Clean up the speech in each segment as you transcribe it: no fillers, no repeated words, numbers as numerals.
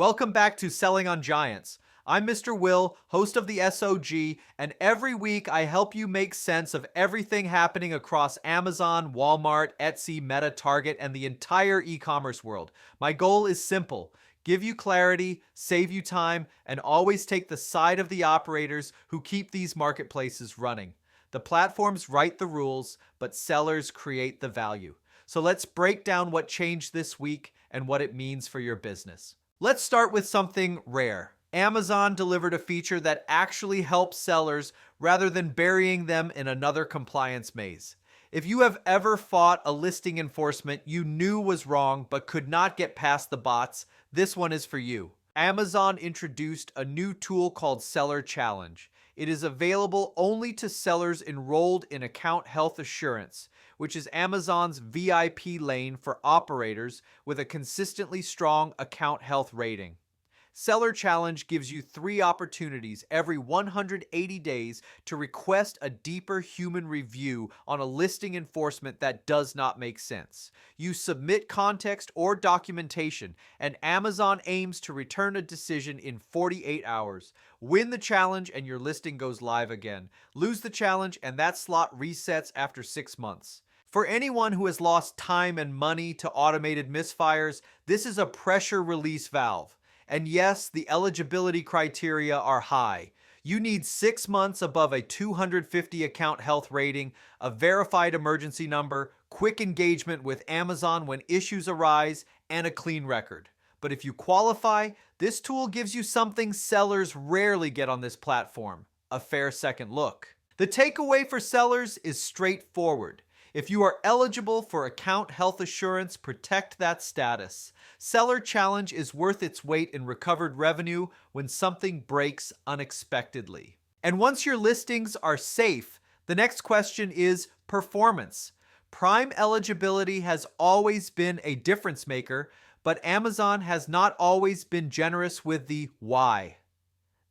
Welcome back to Selling on Giants. I'm Mr. Will, host of the SOG, and every week I help you make sense of everything happening across Amazon, Walmart, Etsy, Meta, Target, and the entire e-commerce world. My goal is simple: give you clarity, save you time, and always take the side of the operators who keep these marketplaces running. The platforms write the rules, but sellers create the value. So let's break down what changed this week and what it means for your business. Let's start with something rare. Amazon delivered a feature that actually helps sellers rather than burying them in another compliance maze. If you have ever fought a listing enforcement you knew was wrong but could not get past the bots, this one is for you. Amazon introduced a new tool called Seller Challenge. It is available only to sellers enrolled in Account Health Assurance, which is Amazon's VIP lane for operators with a consistently strong account health rating. Seller Challenge gives you 3 opportunities every 180 days to request a deeper human review on a listing enforcement that does not make sense. You submit context or documentation, and Amazon aims to return a decision in 48 hours. Win the challenge and your listing goes live again. Lose the challenge and that slot resets after 6 months. For anyone who has lost time and money to automated misfires, this is a pressure release valve. And yes, the eligibility criteria are high. You need 6 months above a 250 account health rating, a verified emergency number, quick engagement with Amazon when issues arise, and a clean record. But if you qualify, this tool gives you something sellers rarely get on this platform: a fair second look. The takeaway for sellers is straightforward. If you are eligible for account health assurance, protect that status. Seller Challenge is worth its weight in recovered revenue when something breaks unexpectedly. And once your listings are safe, the next question is performance. Prime eligibility has always been a difference maker, but Amazon has not always been generous with the why.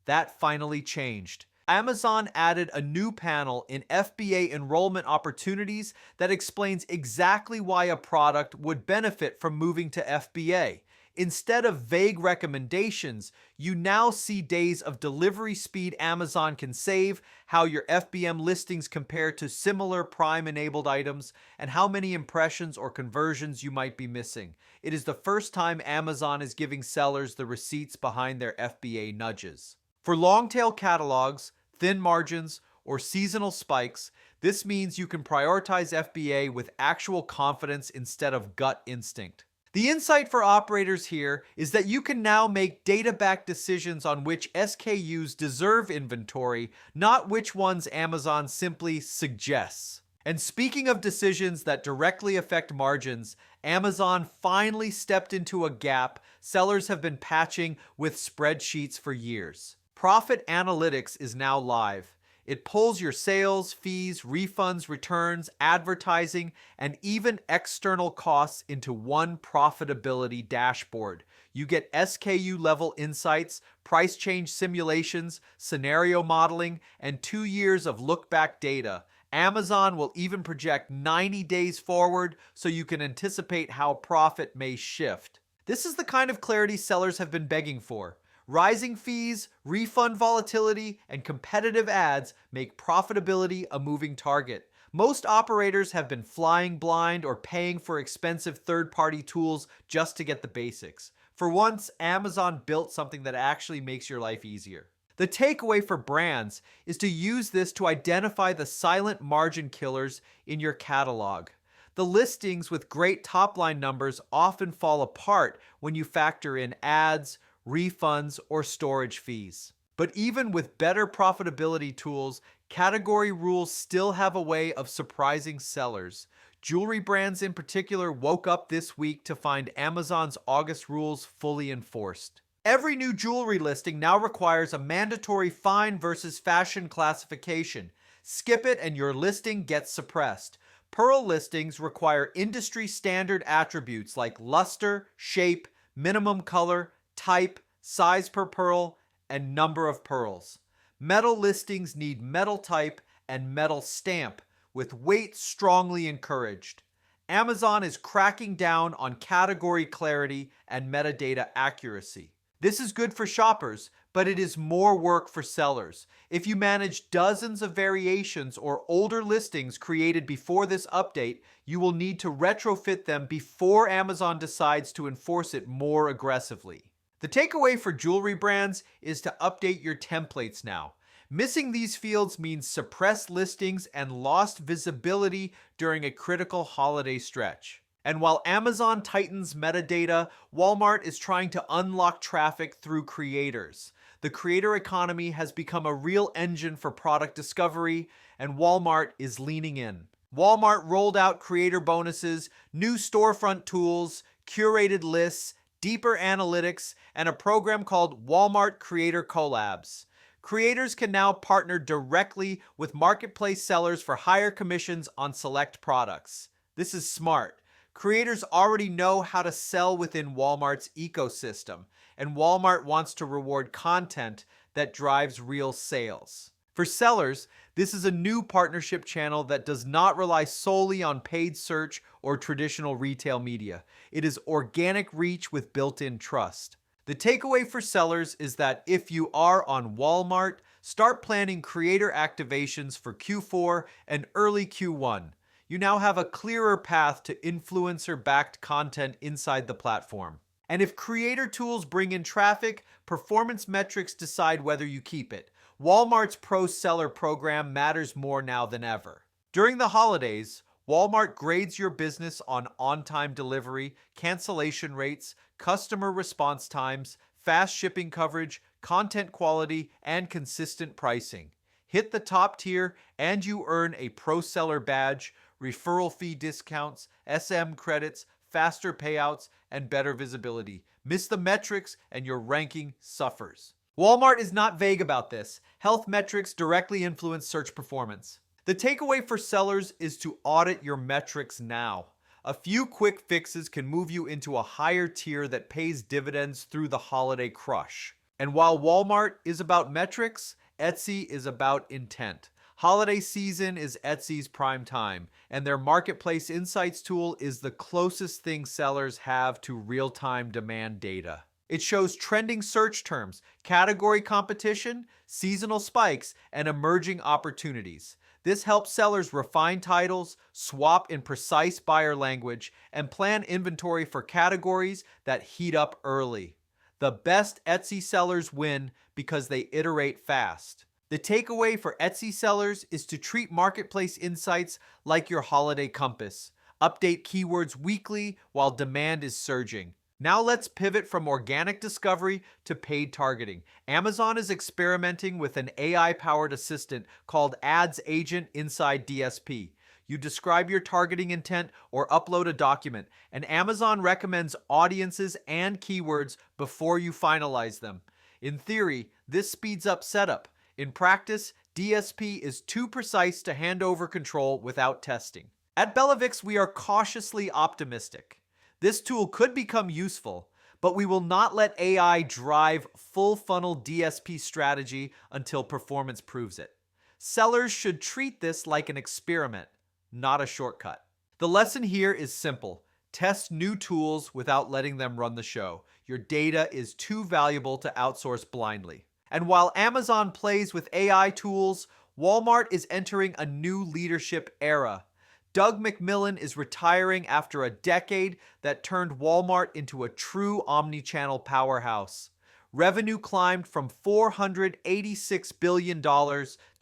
That finally changed. Amazon added a new panel in FBA enrollment opportunities that explains exactly why a product would benefit from moving to FBA. Instead of vague recommendations, you now see days of delivery speed Amazon can save, how your FBM listings compare to similar Prime-enabled items, and how many impressions or conversions you might be missing. It is the first time Amazon is giving sellers the receipts behind their FBA nudges. For long-tail catalogs, thin margins, or seasonal spikes, this means you can prioritize FBA with actual confidence instead of gut instinct. The insight for operators here is that you can now make data-backed decisions on which SKUs deserve inventory, not which ones Amazon simply suggests. And speaking of decisions that directly affect margins, Amazon finally stepped into a gap sellers have been patching with spreadsheets for years. Profit Analytics is now live. It pulls your sales, fees, refunds, returns, advertising, and even external costs into one profitability dashboard. You get SKU level insights, price change simulations, scenario modeling, and 2 years of look-back data. Amazon will even project 90 days forward so you can anticipate how profit may shift. This is the kind of clarity sellers have been begging for. Rising fees, refund volatility, and competitive ads make profitability a moving target. Most operators have been flying blind or paying for expensive third-party tools just to get the basics. For once, Amazon built something that actually makes your life easier. The takeaway for brands is to use this to identify the silent margin killers in your catalog. The listings with great top-line numbers often fall apart when you factor in ads, refunds, or storage fees. But even with better profitability tools, category rules still have a way of surprising sellers. Jewelry brands in particular woke up this week to find Amazon's August rules fully enforced. Every new jewelry listing now requires a mandatory fine versus fashion classification. Skip it and your listing gets suppressed. Pearl listings require industry standard attributes like luster, shape, minimum color, type, size per pearl, and number of pearls. Metal listings need metal type and metal stamp, with weight strongly encouraged. Amazon is cracking down on category clarity and metadata accuracy. This is good for shoppers, but it is more work for sellers. If you manage dozens of variations or older listings created before this update, you will need to retrofit them before Amazon decides to enforce it more aggressively. The takeaway for jewelry brands is to update your templates now. Missing these fields means suppressed listings and lost visibility during a critical holiday stretch. And while Amazon tightens metadata, Walmart is trying to unlock traffic through creators. The creator economy has become a real engine for product discovery, and Walmart is leaning in. Walmart rolled out creator bonuses, new storefront tools, curated lists, deeper analytics, and a program called Walmart Creator Collabs. Creators can now partner directly with marketplace sellers for higher commissions on select products. This is smart. Creators already know how to sell within Walmart's ecosystem, and Walmart wants to reward content that drives real sales. For sellers, this is a new partnership channel that does not rely solely on paid search or traditional retail media. It is organic reach with built-in trust. The takeaway for sellers is that if you are on Walmart, start planning creator activations for Q4 and early Q1. You now have a clearer path to influencer-backed content inside the platform. And if creator tools bring in traffic, performance metrics decide whether you keep it. Walmart's Pro Seller program matters more now than ever. During the holidays, Walmart grades your business on-time delivery, cancellation rates, customer response times, fast shipping coverage, content quality, and consistent pricing. Hit the top tier and you earn a Pro Seller badge, referral fee discounts, SM credits, faster payouts, and better visibility. Miss the metrics and your ranking suffers. Walmart is not vague about this. Health metrics directly influence search performance. The takeaway for sellers is to audit your metrics now. A few quick fixes can move you into a higher tier that pays dividends through the holiday crush. And while Walmart is about metrics, Etsy is about intent. Holiday season is Etsy's prime time, and their Marketplace Insights tool is the closest thing sellers have to real-time demand data. It shows trending search terms, category competition, seasonal spikes, and emerging opportunities. This helps sellers refine titles, swap in precise buyer language, and plan inventory for categories that heat up early. The best Etsy sellers win because they iterate fast. The takeaway for Etsy sellers is to treat Marketplace Insights like your holiday compass. Update keywords weekly while demand is surging. Now let's pivot from organic discovery to paid targeting. Amazon is experimenting with an AI-powered assistant called Ads Agent inside DSP. You describe your targeting intent or upload a document, and Amazon recommends audiences and keywords before you finalize them. In theory, this speeds up setup. In practice, DSP is too precise to hand over control without testing. At Bellavix, we are cautiously optimistic. This tool could become useful, but we will not let AI drive full funnel DSP strategy until performance proves it. Sellers should treat this like an experiment, not a shortcut. The lesson here is simple. Test new tools without letting them run the show. Your data is too valuable to outsource blindly. And while Amazon plays with AI tools, Walmart is entering a new leadership era. Doug McMillon is retiring after a decade that turned Walmart into a true omnichannel powerhouse. Revenue climbed from $486 billion to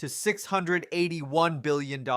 $681 billion,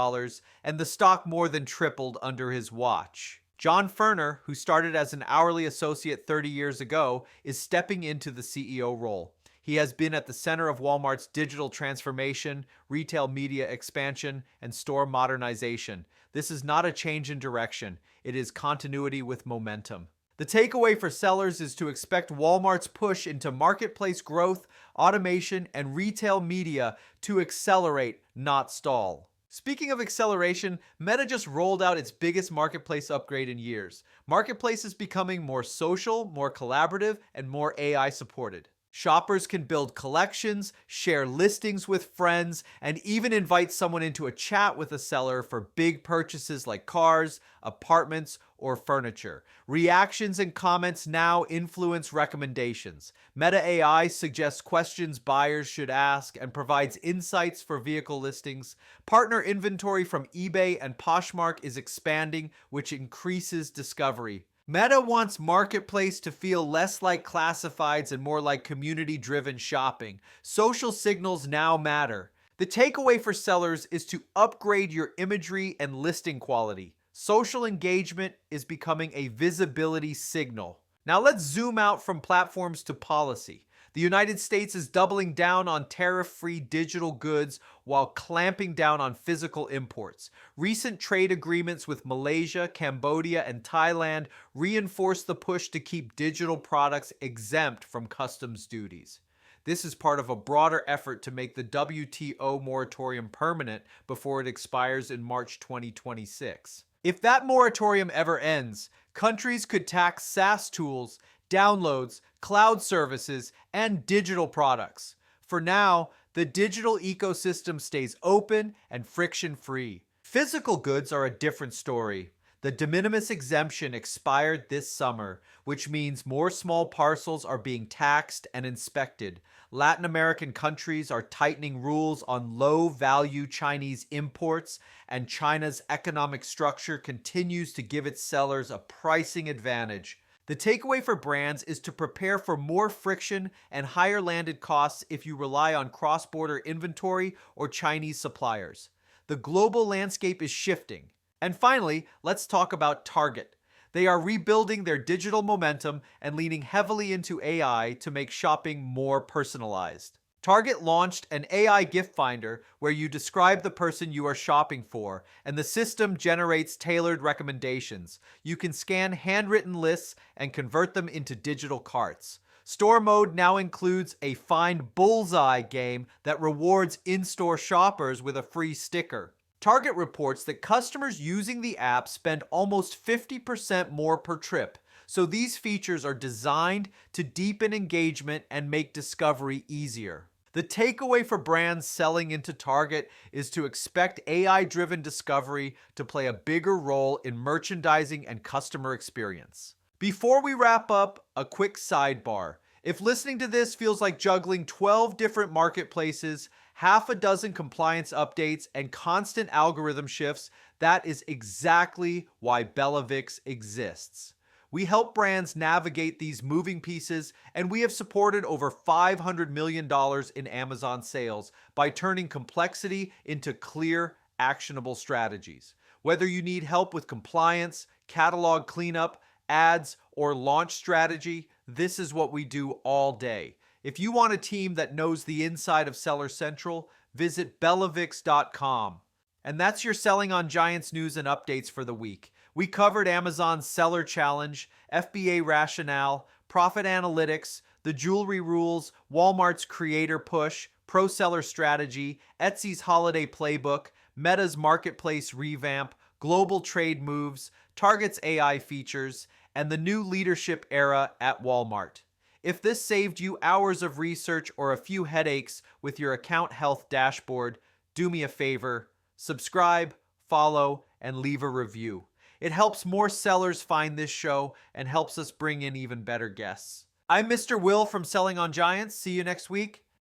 and the stock more than tripled under his watch. John Furner, who started as an hourly associate 30 years ago, is stepping into the CEO role. He has been at the center of Walmart's digital transformation, retail media expansion, and store modernization. This is not a change in direction. It is continuity with momentum. The takeaway for sellers is to expect Walmart's push into marketplace growth, automation, and retail media to accelerate, not stall. Speaking of acceleration, Meta just rolled out its biggest marketplace upgrade in years. Marketplace is becoming more social, more collaborative, and more AI supported. Shoppers can build collections, share listings with friends, and even invite someone into a chat with a seller for big purchases like cars, apartments, or furniture. Reactions and comments now influence recommendations. Meta AI suggests questions buyers should ask and provides insights for vehicle listings. Partner inventory from eBay and Poshmark is expanding, which increases discovery. Meta wants Marketplace to feel less like classifieds and more like community-driven shopping. Social signals now matter. The takeaway for sellers is to upgrade your imagery and listing quality. Social engagement is becoming a visibility signal. Now let's zoom out from platforms to policy. The United States is doubling down on tariff-free digital goods while clamping down on physical imports. Recent trade agreements with Malaysia, Cambodia, and Thailand reinforce the push to keep digital products exempt from customs duties. This is part of a broader effort to make the WTO moratorium permanent before it expires in March 2026. If that moratorium ever ends, countries could tax SaaS tools, downloads, cloud services, and digital products. For now, the digital ecosystem stays open and friction-free. Physical goods are a different story. The de minimis exemption expired this summer, which means more small parcels are being taxed and inspected. Latin American countries are tightening rules on low-value Chinese imports, and China's economic structure continues to give its sellers a pricing advantage. The takeaway for brands is to prepare for more friction and higher landed costs if you rely on cross-border inventory or Chinese suppliers. The global landscape is shifting. And finally, let's talk about Target. They are rebuilding their digital momentum and leaning heavily into AI to make shopping more personalized. Target launched an AI gift finder where you describe the person you are shopping for, and the system generates tailored recommendations. You can scan handwritten lists and convert them into digital carts. Store mode now includes a Find Bullseye game that rewards in-store shoppers with a free sticker. Target reports that customers using the app spend almost 50% more per trip, so these features are designed to deepen engagement and make discovery easier. The takeaway for brands selling into Target is to expect AI-driven discovery to play a bigger role in merchandising and customer experience. Before we wrap up, a quick sidebar. If listening to this feels like juggling 12 different marketplaces, half a dozen compliance updates, and constant algorithm shifts, that is exactly why Bellavix exists. We help brands navigate these moving pieces, and we have supported over $500 million in Amazon sales by turning complexity into clear, actionable strategies. Whether you need help with compliance, catalog cleanup, ads, or launch strategy, this is what we do all day. If you want a team that knows the inside of Seller Central, visit bellavix.com. And that's your Selling on Giants news and updates for the week. We covered Amazon's Seller Challenge, FBA rationale, profit analytics, the jewelry rules, Walmart's creator push, pro seller strategy, Etsy's holiday playbook, Meta's marketplace revamp, global trade moves, Target's AI features, and the new leadership era at Walmart. If this saved you hours of research or a few headaches with your account health dashboard, do me a favor, subscribe, follow, and leave a review. It helps more sellers find this show and helps us bring in even better guests. I'm Mr. Will from Selling on Giants. See you next week.